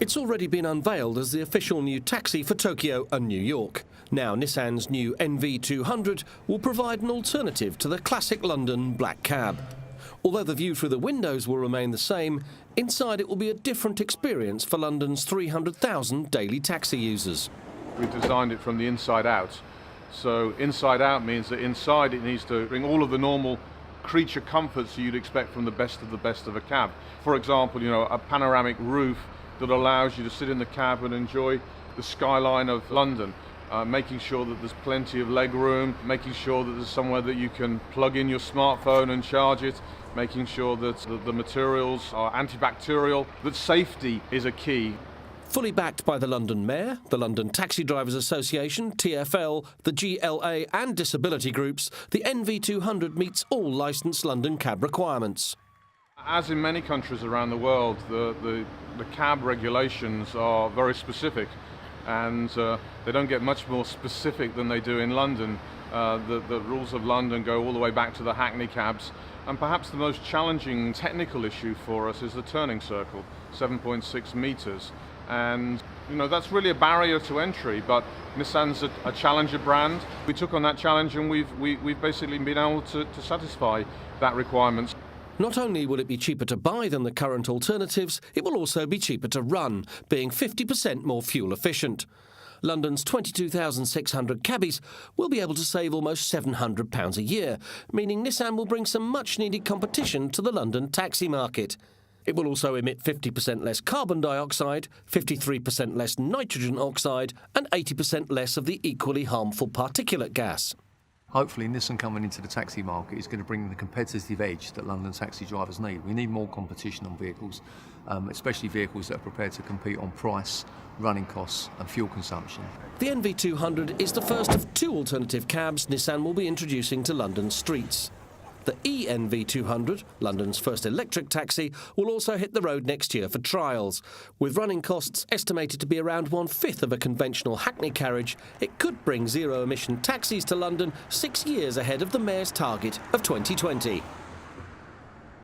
It's already been unveiled as the official new taxi for Tokyo and New York. Now Nissan's new NV200 will provide an alternative to the classic London black cab. Although the view through the windows will remain the same, inside it will be a different experience for London's 300,000 daily taxi users. We designed it from the inside out. So inside out means that inside it needs to bring all of the normal creature comforts you'd expect from the best of a cab. For example, a panoramic roof that allows you to sit in the cab and enjoy the skyline of London. Making sure that there's plenty of leg room, making sure that there's somewhere that you can plug in your smartphone and charge it, making sure that the materials are antibacterial, that safety is a key. Fully backed by the London Mayor, the London Taxi Drivers Association, TfL, the GLA and disability groups, the NV200 meets all licensed London cab requirements. As in many countries around the world, the cab regulations are very specific, and they don't get much more specific than they do in London. The rules of London go all the way back to the Hackney cabs, and perhaps the most challenging technical issue for us is the turning circle, 7.6 meters. And that's really a barrier to entry, but Nissan's a challenger brand. We took on that challenge and we've basically been able to satisfy that requirement. Not only will it be cheaper to buy than the current alternatives, it will also be cheaper to run, being 50% more fuel efficient. London's 22,600 cabbies will be able to save almost £700 a year, meaning Nissan will bring some much-needed competition to the London taxi market. It will also emit 50% less carbon dioxide, 53% less nitrogen oxide and 80% less of the equally harmful particulate gas. Hopefully Nissan coming into the taxi market is going to bring the competitive edge that London taxi drivers need. We need more competition on vehicles, especially vehicles that are prepared to compete on price, running costs and fuel consumption. The NV200 is the first of two alternative cabs Nissan will be introducing to London streets. The eNV200, London's first electric taxi, will also hit the road next year for trials. With running costs estimated to be around 1/5 of a conventional Hackney carriage, it could bring zero-emission taxis to London 6 years ahead of the Mayor's target of 2020.